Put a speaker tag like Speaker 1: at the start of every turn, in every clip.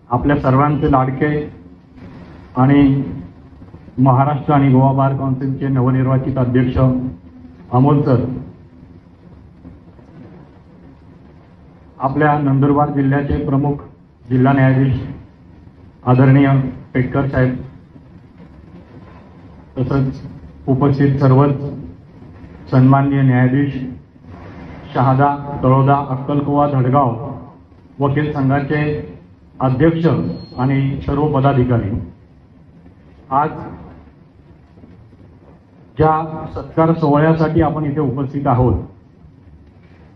Speaker 1: आपल्या सर्वांचे लाडके आणि महाराष्ट्र आणि गोवा बार काउन्सिलचे नवनिर्वाचित अध्यक्ष अमोल सर, आपल्या नंदुरबार जिल्ह्याचे प्रमुख जिल्हा न्यायाधीश आदरणीय पेटकर साहेब, तसंच उपस्थित सर्वच सन्माननीय न्यायाधीश शहादा, तळोदा, अक्कलकुवा, धडगाव वकील संघाचे अध्यक्ष आणि सर्व पदाधिकारी, आज ज्या सत्कार सोहळ्यासाठी आपण इथे उपस्थित आहोत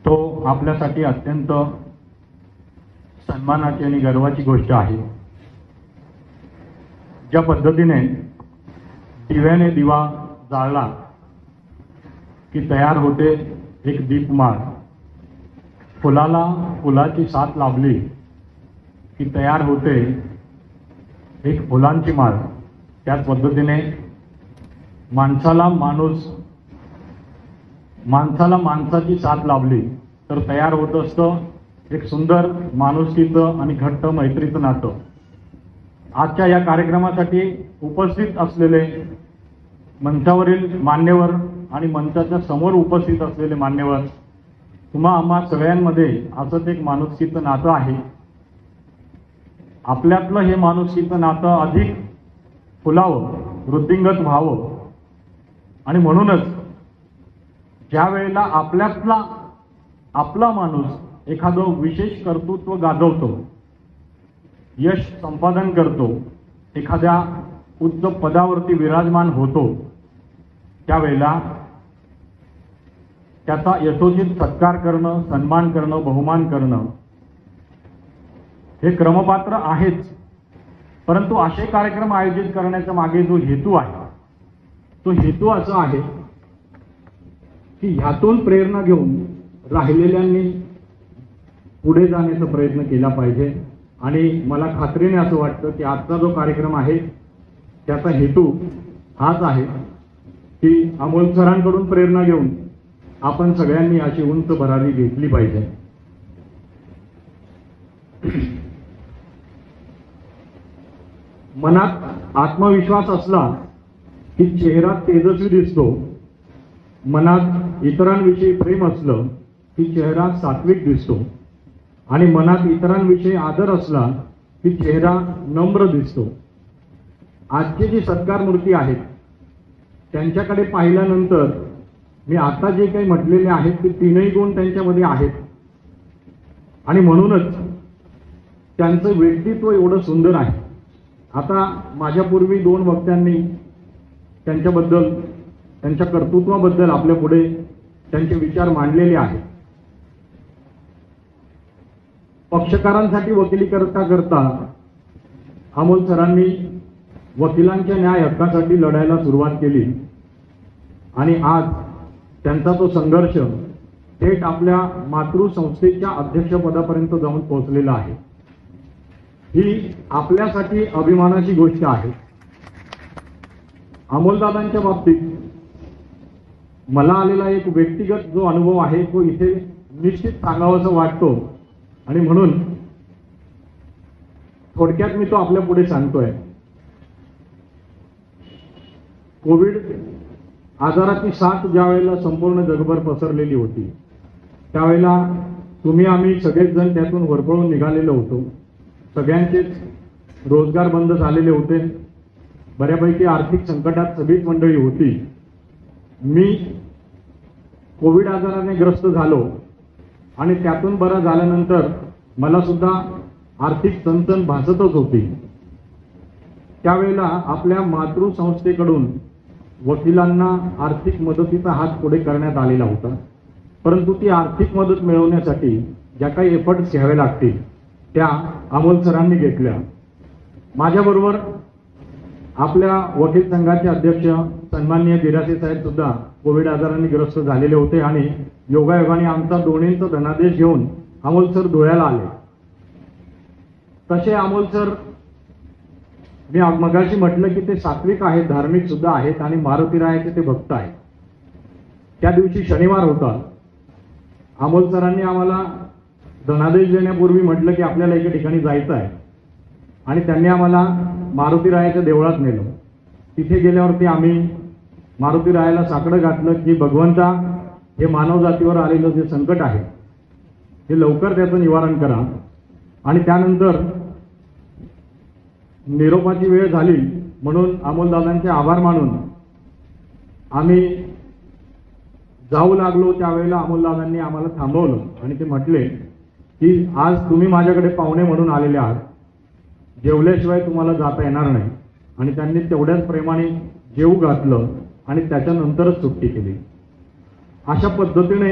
Speaker 1: तो आपल्यासाठी अत्यंत सन्मानाची आणि गर्वाची गोष्ट आहे। ज्या पद्धतीने दिव्याने दिवा जाळला की तयार होते एक दीपमाळ, फुलाला फुलाची साथ लाभली की तयार होते एक फुलांची माळ, त्याच पद्धतीने माणसाला माणसाची साथ लाभली तर तयार होत असतं एक सुंदर माणुसकीचं आणि घट्ट मैत्रीचं नातं। आजच्या या कार्यक्रमासाठी उपस्थित असलेले मंचावरील मान्यवर आणि मंचाच्या समोर उपस्थित असलेले मान्यवर, तुम्हा आम्हा सगळ्यांमध्ये असंच एक माणुसकीचं नातं आहे। आपल्यातलं हे माणुसकीचं नातं अधिक फुलावं, वृद्धिंगत व्हावं आणि म्हणूनच ज्या वेळेला आपल्यातला आपला माणूस एखादं विशेष कर्तृत्व गाजवतो, यश संपादन करतो, एखाद्या उच्च पदावरती विराजमान होतो, त्यावेळेला त्याचा यथोचित सत्कार करणं, सन्मान करणं, बहुमान करणं हे क्रमपात्र आहेच। परंतु असे कार्यक्रम आयोजित करण्याच्या मागे जो हेतू आहे तो हेतू असा आहे की ह्यातून प्रेरणा घेऊन राहिलेल्यांनी पुढे जाण्याचा प्रयत्न केला पाहिजे। आणि मला खात्रीने असं वाटतं की आजचा जो कार्यक्रम आहे त्याचा हेतू हाच आहे की अमोल सरांकडून प्रेरणा घेऊन आपण सगळ्यांनी अशी उंच भरारी घेतली पाहिजे। मनात आत्मविश्वास असला की चेहरा तेजस्वी दिसतो, मनात इतरांविषयी प्रेम असलं की चेहरा सात्विक दिसतो आणि मनात इतरांविषयी आदर असला की चेहरा नम्र दिसतो। आजची जी सत्कार मूर्ती आहेत त्यांच्याकडे पाहिल्यानंतर मी आता जे काही म्हटलेले आहेत ते तीनही गुण त्यांच्यामध्ये आहेत आणि म्हणूनच त्यांचं व्यक्तित्व एवढं सुंदर आहे। आता माझ्यापूर्वी दोन वक्त्यांनी त्यांच्याबद्दल, त्यांच्या कर्तृत्वाबद्दल आपल्या पुढे त्यांचे विचार मांडलेले आहेत। पक्षकारांसाठी वकिली करता अमोल सरांनी वकिलांच्या न्याय हक्कासाठी लढायला सुरुवात केली आणि आज त्यांचा तो संघर्ष थेट आपल्या मातृसंस्थेच्या अध्यक्षपदापर्यंत जाऊन पोहोचलेला आहे। ही आपल्यासाठी अभिमानाची गोष्ट आहे। अमोलदादांच्या बाबतीत मला आलेला एक व्यक्तिगत जो अनुभव आहे तो इथे निश्चित सांगावासा वाटतो आणि म्हणून थोडक्यात मी तो आपल्या पुढे सांगतोय। कोविड आजाराची साथ ज्या वेळेला संपूर्ण जगभर पसरलेली होती त्यावेळेला तुम्ही आम्ही सगळेच जण त्यातून होरपळून निघालेलो होतो। सगळ्यांचेच रोजगार बंद झालेले होते, बऱ्यापैकी आर्थिक संकटात सगळीच मंडळी होती। मी कोविड आजाराने ग्रस्त झालो आणि त्यातून बरा झाल्यानंतर मला सुद्धा आर्थिक चणचण भासतच होती। त्यावेळेला आपल्या मातृसंस्थेकडून वकिलांना आर्थिक मदतीचा हात पुढे करण्यात आलेला होता, परंतु ती आर्थिक मदत मिळवण्यासाठी ज्या काही एफर्ट्स घ्यावे लागतील त्या अमोल सरांनी घेतल्या। माझ्याबरोबर आपल्या वकील संघाचे अध्यक्ष सन्माननीय गिरासे साहेब सुद्धा कोविड आजाराने ग्रस्त झालेले होते आणि योगायोगाने आमचा दोन्हींचा धनादेश घेऊन अमोल सर धुळ्याला आले। तसे अमोल सर, मी मगाशी म्हटलं की ते सात्विक आहेत, धार्मिक सुद्धा आहेत आणि मारुतीरायाचे ते भक्त आहेत। त्या दिवशी शनिवार होता। अमोल सरांनी आम्हाला धनादेश देण्यापूर्वी म्हटलं की आपल्याला एका ठिकाणी जायचं आहे आणि त्यांनी आम्हाला मारुतीरायाच्या देवळात नेलं. तिथे गेल्यावरती आम्ही मारुतीरायाला साकडं घातलं की भगवंता, हे मानवजातीवर आलेलं जे संकट आहे हे लवकर त्याचं निवारण करा. आणि त्यानंतर निरोपाची वेळ झाली म्हणून अमोलदादांचे आभार मानून आम्ही जाऊ लागलो. त्यावेळेला अमोलदादांनी आम्हाला थांबवलं आणि ते म्हटले की आज तुम्ही माझ्याकडे पाहुणे म्हणून आलेले आहात, जेवल्याशिवाय तुम्हाला जाता येणार नाही. आणि त्यांनी तेवढ्याच प्रेमाने जेवू घातलं आणि त्याच्यानंतरच सुट्टी केली. अशा पद्धतीने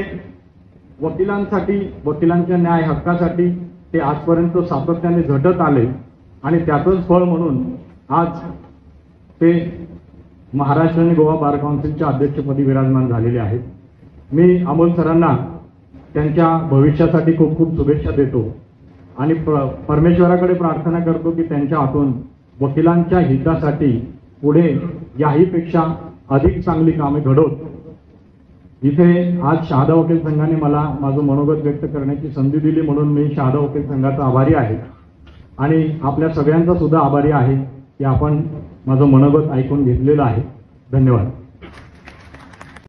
Speaker 1: वकिलांसाठी, वकिलांच्या न्याय हक्कासाठी ते आजपर्यंत सातत्याने झटत आले आणि त्याचंच फळ म्हणून आज ते महाराष्ट्र आणि गोवा बार काउन्सिलच्या अध्यक्षपदी विराजमान झालेले आहेत. मी अमोल सरांना त्यांच्या भविष्यासाठी खूप खूप शुभेच्छा देतो आणि परमेश्वराकडे प्रार्थना करतो की त्यांच्या हातून वकिलांच्या हितासाठी पुढे याहीपेक्षा अधिक चांगली कामे घडवत. इथे आज शहादा वकील संघाने मला माझं मनोगत व्यक्त करण्याची संधी दिली म्हणून मी शहादा वकील संघाचा आभारी आहे आणि आपल्या सगळ्यांचा सुद्धा आभारी आहे की आपण माझं मनोगत ऐकून घेतलेलं आहे. धन्यवाद.